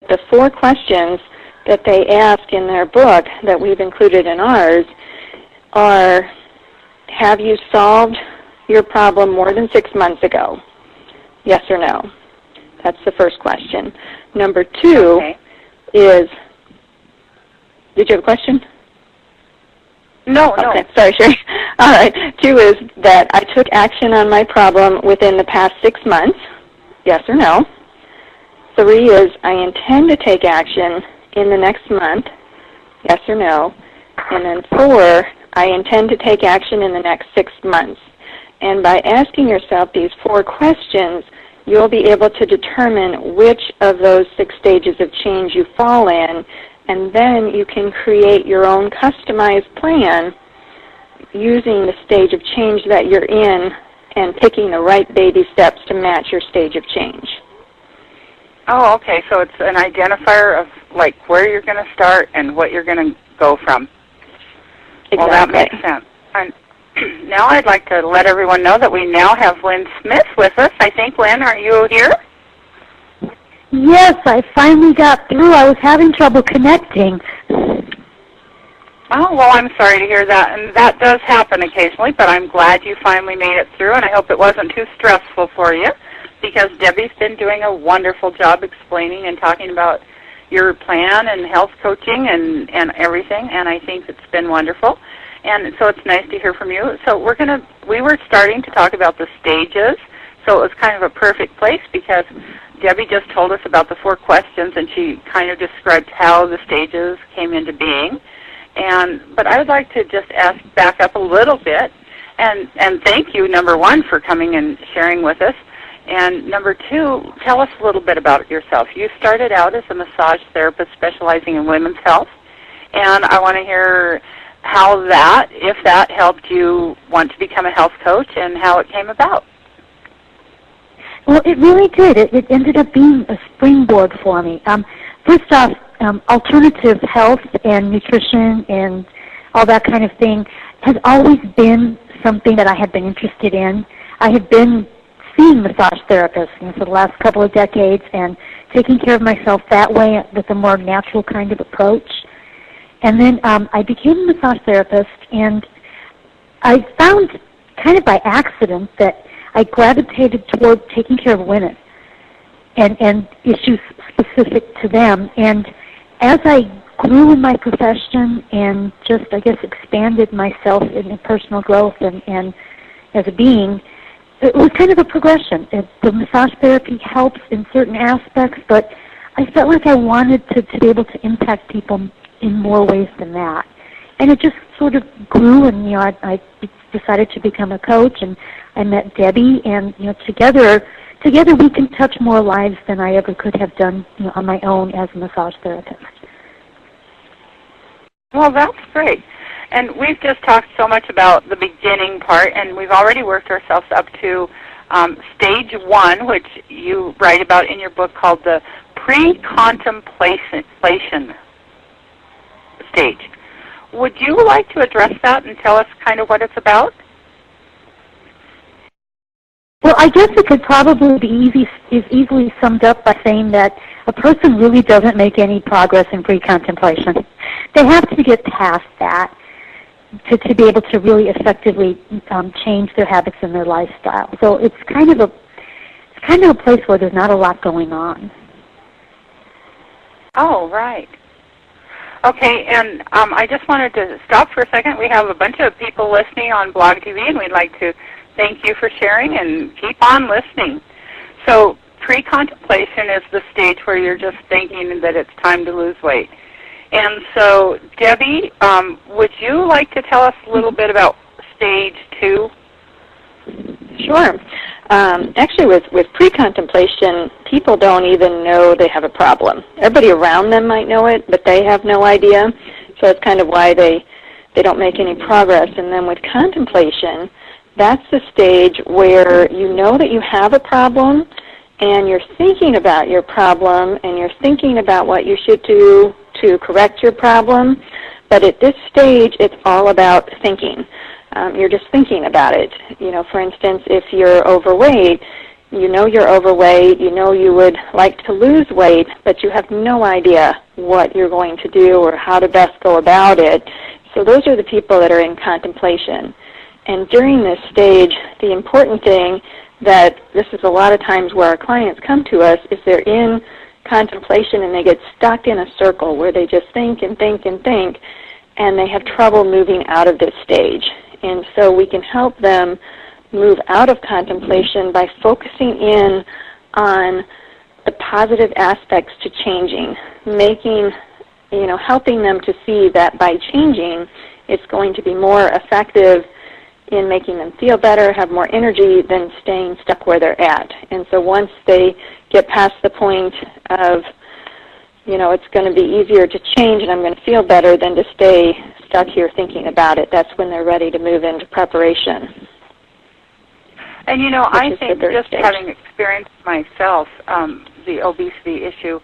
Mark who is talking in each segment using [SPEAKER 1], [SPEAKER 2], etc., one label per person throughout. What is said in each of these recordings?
[SPEAKER 1] the 4 questions that they ask in their book that we've included in ours are, have you solved your problem more than 6 months ago? Yes or no? That's the first question. Number 2 is, did you have a question?
[SPEAKER 2] No,
[SPEAKER 1] okay, sorry, Sherry. All right. 2 is that I took action on my problem within the past 6 months. Yes or no? 3 is I intend to take action in the next month. Yes or no? And then 4, I intend to take action in the next 6 months. And by asking yourself these 4 questions, you'll be able to determine which of those 6 stages of change you fall in, and then you can create your own customized plan using the stage of change that you're in and picking the right baby steps to match your stage of change.
[SPEAKER 2] Oh, okay. So it's an identifier of like where you're going to start and what you're going to go from.
[SPEAKER 1] Exactly.
[SPEAKER 2] Well, that makes sense. And now I'd like to let everyone know that we now have Lynn Smith with us. I think, Lynn, are you here?
[SPEAKER 3] Yes, I finally got through. I was having trouble connecting.
[SPEAKER 2] Oh, well, I'm sorry to hear that. And that does happen occasionally, but I'm glad you finally made it through, and I hope it wasn't too stressful for you, because Debbie's been doing a wonderful job explaining and talking about your plan and health coaching and everything, and I think it's been wonderful. And so it's nice to hear from you. So we were starting to talk about the stages, so it was kind of a perfect place because Debbie just told us about the 4 questions, and she kind of described how the stages came into being. But I would like to just back up a little bit and thank you, number 1, for coming and sharing with us. And number 2, tell us a little bit about yourself. You started out as a massage therapist specializing in women's health, and I want to hear how if that helped you want to become a health coach and how it came about.
[SPEAKER 3] Well, it really did. It ended up being a springboard for me. First off, alternative health and nutrition and all that kind of thing has always been something that I had been interested in. I had been seeing massage therapists for the last couple of decades and taking care of myself that way with a more natural kind of approach. And then I became a massage therapist, and I found kind of by accident that I gravitated toward taking care of women and issues specific to them. And as I grew in my profession and just, I guess, expanded myself in personal growth and as a being, it was kind of a progression. The massage therapy helps in certain aspects, but I felt like I wanted to be able to impact people in more ways than that. And it just sort of grew, and I decided to become a coach, and I met Debbie, and together we can touch more lives than I ever could have done on my own as a massage therapist.
[SPEAKER 2] Well, that's great. And we've just talked so much about the beginning part, and we've already worked ourselves up to stage 1, which you write about in your book, called the pre-contemplation stage. Would you like to address that and tell us kind of what it's about?
[SPEAKER 3] Well, I guess it could probably be easily summed up by saying that a person really doesn't make any progress in pre-contemplation. They have to get past that to be able to really effectively change their habits and their lifestyle. So it's kind of a place where there's not a lot going on.
[SPEAKER 2] Oh, right. Okay, and I just wanted to stop for a second. We have a bunch of people listening on Blog TV, and we'd like to thank you for sharing and keep on listening. So pre-contemplation is the stage where you're just thinking that it's time to lose weight. And so, Debbie, would you like to tell us a little bit about stage 2?
[SPEAKER 1] Sure. Actually, with pre-contemplation, people don't even know they have a problem. Everybody around them might know it, but they have no idea. So that's kind of why they don't make any progress. And then with contemplation, that's the stage where you know that you have a problem, and you're thinking about your problem, and you're thinking about what you should do to correct your problem. But at this stage, it's all about thinking. You're just thinking about it. For instance, if you're overweight, You know you're overweight, you know you would like to lose weight, but you have no idea what you're going to do or how to best go about it. So those are the people that are in contemplation. And during this stage, the important thing that this is a lot of times where our clients come to us is they're in contemplation and they get stuck in a circle where they just think and think and think, and they have trouble moving out of this stage. And so we can help them move out of contemplation by focusing in on the positive aspects to changing, helping them to see that by changing, it's going to be more effective in making them feel better, have more energy than staying stuck where they're at. And so once they get past the point of, it's going to be easier to change and I'm going to feel better than to stay stuck here thinking about it, that's when they're ready to move into preparation.
[SPEAKER 2] And I think just having experienced myself the obesity issue,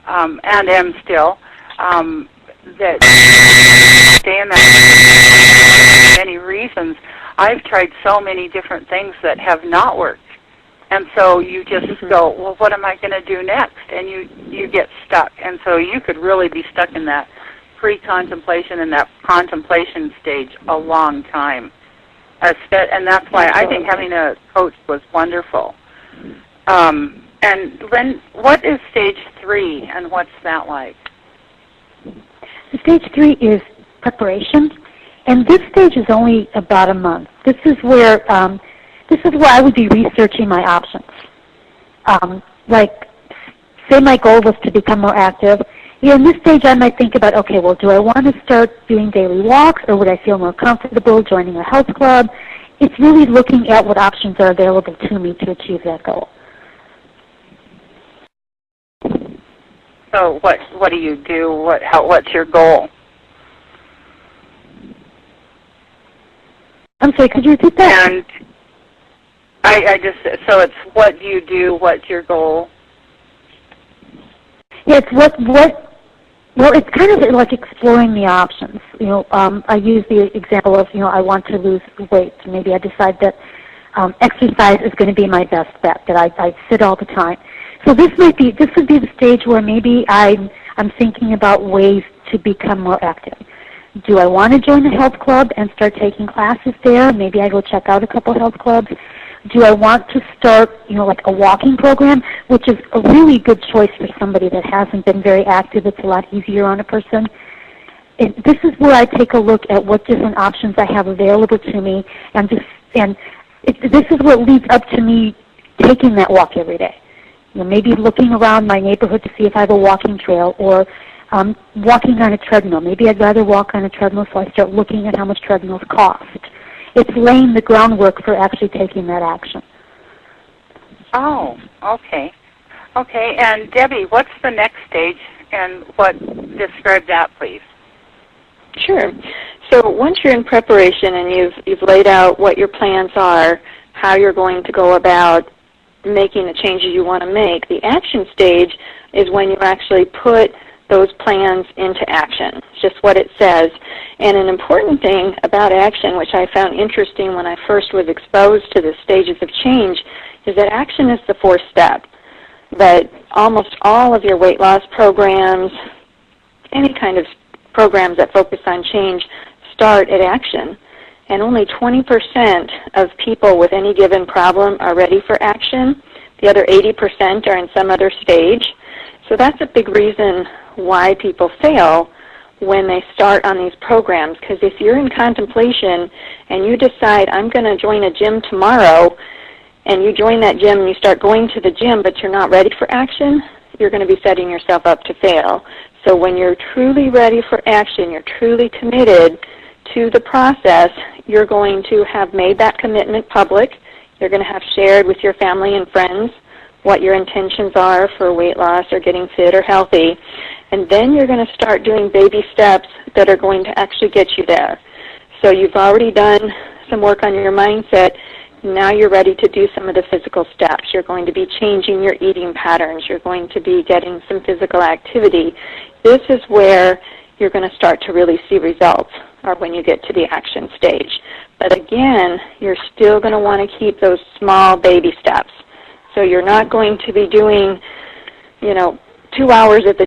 [SPEAKER 2] and am still, that stay in that for many reasons. I've tried so many different things that have not worked. And so you just go, well, what am I going to do next? And you get stuck. And so you could really be stuck in that pre-contemplation and that contemplation stage a long time. And that's why I think having a coach was wonderful. And Lynn, what is stage 3 and what's that like?
[SPEAKER 3] Stage 3 is preparation, and this stage is only about a month. This is where I would be researching my options. Say my goal was to become more active. In this stage, I might think about, okay, well, do I want to start doing daily walks, or would I feel more comfortable joining a health club? It's really looking at what options are available to me to achieve that goal.
[SPEAKER 2] So what do you do? What's your goal?
[SPEAKER 3] I'm sorry, could you repeat that?
[SPEAKER 2] And so it's what do you do? What's your goal?
[SPEAKER 3] Yeah, it's well, it's kind of like exploring the options. I use the example of, I want to lose weight. Maybe I decide that exercise is going to be my best bet, that I sit all the time. So this would be the stage where maybe I'm thinking about ways to become more active. Do I want to join a health club and start taking classes there? Maybe I go check out a couple health clubs. Do I want to start, like a walking program, which is a really good choice for somebody that hasn't been very active. It's a lot easier on a person. And this is where I take a look at what different options I have available to me, this is what leads up to me taking that walk every day. Maybe looking around my neighborhood to see if I have a walking trail, or walking on a treadmill. Maybe I'd rather walk on a treadmill, so I start looking at how much treadmills cost. It's laying the groundwork for actually taking that action.
[SPEAKER 2] Oh, okay. Okay, and Debbie, what's the next stage, and describe that, please?
[SPEAKER 1] Sure. So once you're in preparation and you've laid out what your plans are, how you're going to go about making the changes you want to make, the action stage is when you actually put those plans into action. It's just what it says. And an important thing about action, which I found interesting when I first was exposed to the stages of change, is that action is the fourth step. That almost all of your weight loss programs, any kind of programs that focus on change, start at action. And only 20% of people with any given problem are ready for action. The other 80% are in some other stage. So that's a big reason why people fail when they start on these programs, because if you're in contemplation and you decide, I'm going to join a gym tomorrow, and you join that gym and you start going to the gym but you're not ready for action, you're going to be setting yourself up to fail. So when you're truly ready for action, you're truly committed to the process, you're going to have made that commitment public. You're going to have shared with your family and friends what your intentions are for weight loss or getting fit or healthy. And then you're going to start doing baby steps that are going to actually get you there. So you've already done some work on your mindset. Now you're ready to do some of the physical steps. You're going to be changing your eating patterns. You're going to be getting some physical activity. This is where you're going to start to really see results, or when you get to the action stage. But again, you're still going to want to keep those small baby steps. So you're not going to be doing, 2 hours at the